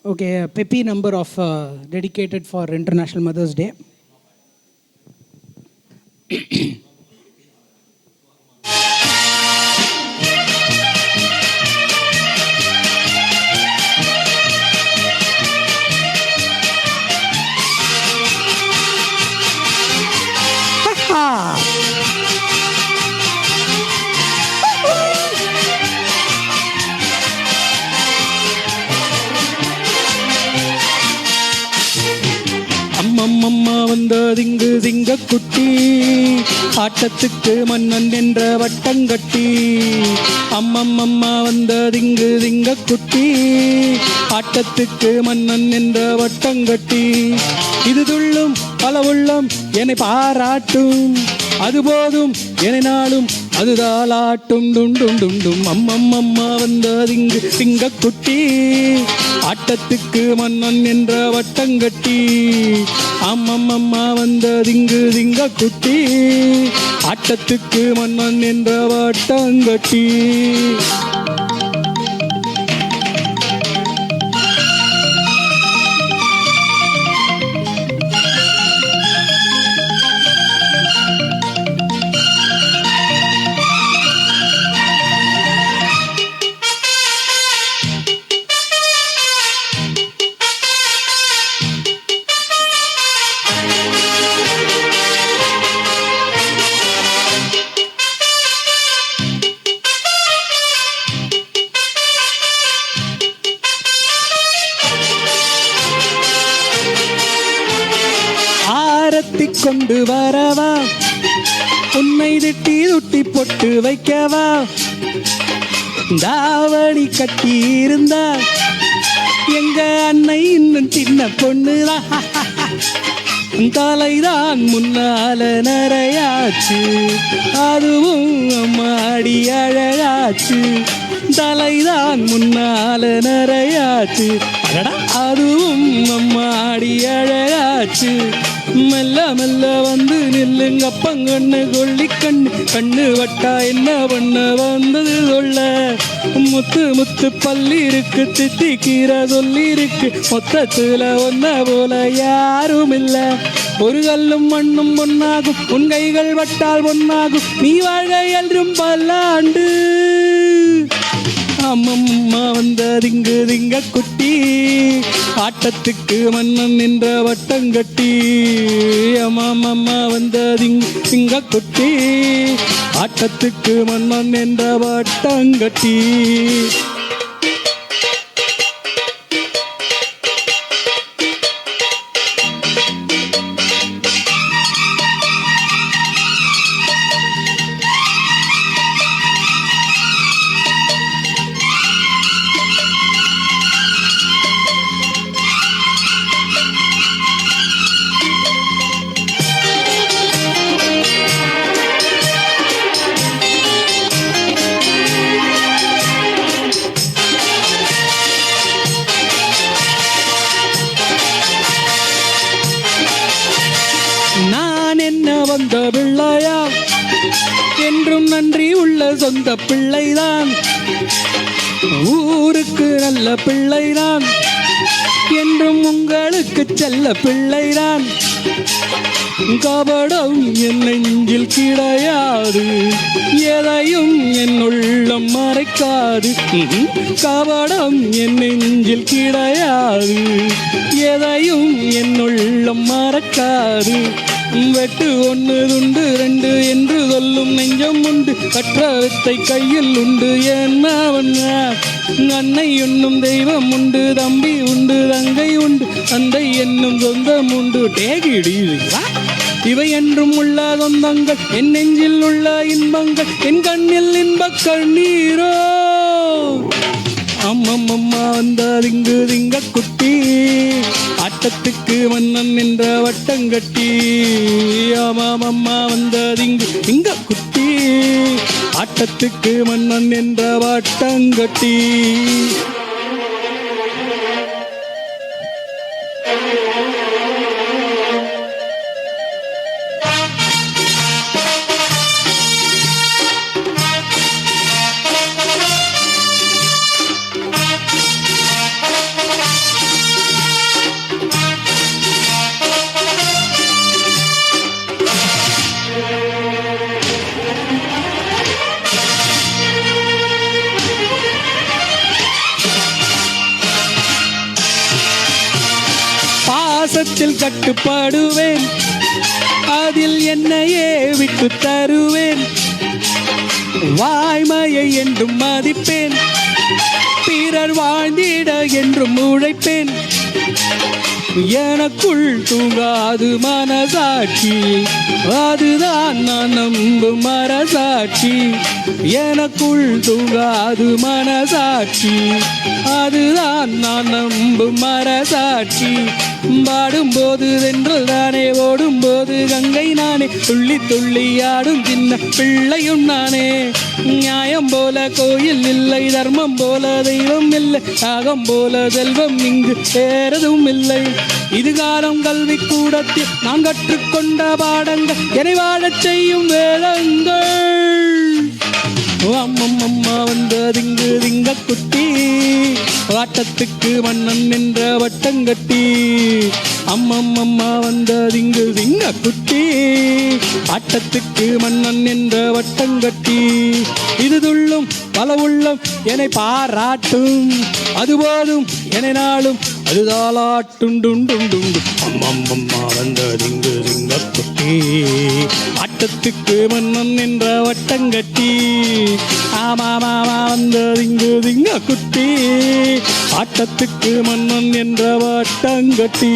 Okay, a peppy number of dedicated for International Mother's Day. அம்மம்மா வந்ததிங்கு சிங்கக்குட்டி, ஆட்டத்துக்கு மன்னன் என்ற வட்டங்கட்டி. அம்மம்மா வந்ததிங்கு சிங்கக்குட்டி, ஆட்டத்துக்கு மன்னன் என்ற வட்டங்கட்டி. இது துள்ளும் பல உள்ளம் என்னை பாராட்டும், அது போதும் என்னை நாளும் அது தாலாட்டும் டுண்டும் டுண்டும். அம்மம்மா வந்ததிங்கு சிங்கக்குட்டி, ஆட்டத்துக்கு மன்னன் என்ற வட்டங்கட்டி. அம்மம்மா வந்ததிங்கு சிங்கக்குட்டி, ஆட்டத்துக்கு மன்னன் என்ற வட்டங்கட்டி. ஆரத்தி கொண்டு வரவா, உன்னை திட்டி துட்டி பொட்டு வைக்கவா. தாவணி கட்டி இருந்தா எங்க அன்னை இன்னும் சின்ன பொண்ணுதான். தலைதான் முன்னால நிறையாச்சு, அதுவும் அம்மாடி அழகாச்சு. தலைதான் முன்னால நிறையாச்சு, அதுவும் அம்மாடி அழகாச்சு. மெல்ல மெல்ல வந்து நில்லுங்க பங்கண்ணு கொள்ளி கண்ணு, கண்ணு வட்டா என்ன பண்ண வந்தது சொல்ல. முத்து முத்து பள்ளி இருக்கு, தித்திக்கீரை சொல்லி இருக்கு, மொத்தத்துல ஒன்ன போல யாரும் இல்ல. ஒரு கல்லும் மண்ணும் பொன்னாகும், உன் கைகள் வட்டால் பொன்னாகும், நீ வாழ்க என்றும் பல்லாண்டு. அம்மம்மா வந்ததிங்கு சிங்கக்குட்டி, ஆட்டத்துக்கு மன்னன் என்ற வட்டங்கட்டி. அம்மம்மா வந்ததிங்கு சிங்கக்குட்டி, ஆட்டத்துக்கு மன்னன் என்ற வட்டங்கட்டி. நான் என்ன வந்த பிள்ளையா, என்றும் நன்றி உள்ள சொந்த பிள்ளைதான். ஊருக்கு நல்ல பிள்ளைதான், என்றும் உங்களுக்கு செல்ல பிள்ளைதான். கபடம் என் நெஞ்சில் கிடையாது, எதையும் என் உள்ளம் மறைக்காது. கபடம் என் நெஞ்சில் கிடையாது, எதையும் என் உள்ளம் மறக்காது. வெட்டு ஒன்று துண்டு ரெண்டு என்று சொல்லும் நெஞ்சம் உண்டு, கற்ற வித்தை கையில் உண்டு. என்ன அன்னை என்னும் தெய்வம் உண்டு, தம்பி உண்டு, தங்கை உண்டு, தந்தை என்னும் சொந்தம் உண்டு. டேகிடி இவை என்றும் உள்ள சொந்தங்கள், என் நெஞ்சில் உள்ள இன்பங்கள், என் கண்ணில் இன்பக் கண்ணீரோ. அம்மம்மா வந்ததிங்கு சிங்கக்குட்டி, ஆட்டத்துக்கு மன்னன் என்ற வட்டங்கட்டி. அம்மம்மா வந்ததிங்கு சிங்கக்குட்டி, ஆட்டத்துக்கு மன்னன் என்ற வட்டங்கட்டி. உள்ளத்தில் கட்டுப்படுவேன், அதில் என்னையே விட்டு தருவேன். வாய்மையை என்றும் மதிப்பேன், பிறர் வாழ்ந்திட என்றும் உழைப்பேன். எனக்குள் தூங்காது மனசாட்சி, அதுதான் நான் நம்பும் மனசாட்சி. எனக்குள் தூங்காது மனசாட்சி, அதுதான் நான் நம்பும் மனசாட்சி. பாடும்போது தென்றல் தானே, ஓடும்போது கங்கை நானே, துள்ளி துள்ளி ஆடும் சின்ன பிள்ளையும் நானே. நியாயம் போல கோயில் இல்லை, தர்மம் போல தெய்வம் இல்லை, யாகம் போல செல்வம் இங்கு சேரதும் இல்லை. இதுகாலம் கல்வி கூடத்தில் நான் கற்றுக்கொண்ட பாடங்கள் என்னை வாழச் செய்யும் வேதங்கள். அம்மம்மா வந்ததிங்கு திங்க குட்டி, ஆட்டத்துக்கு மன்னன் என்ற வட்டங்கட்டி. அம்மம்மா வந்ததிங்கு திங்க குட்டி, ஆட்டத்துக்கு மன்னன் என்ற வட்டங்கட்டி. இது துள்ளும் பல உள்ளம் என்னை பாராட்டும், அதுபோதும் என்னை நாளும் அது தாளாட்டுண்டுண்டுண்டு. அம்மம்மா வந்ததிங்கு திங்க குட்டி, ஆட்டத்துக்கு மன்னன் என்ற வட்டங்கட்டி. ஆமாமா வந்ததிங்கு திங்க குட்டி, ஆட்டத்துக்கு மன்னன் என்ற வட்டங்கட்டி.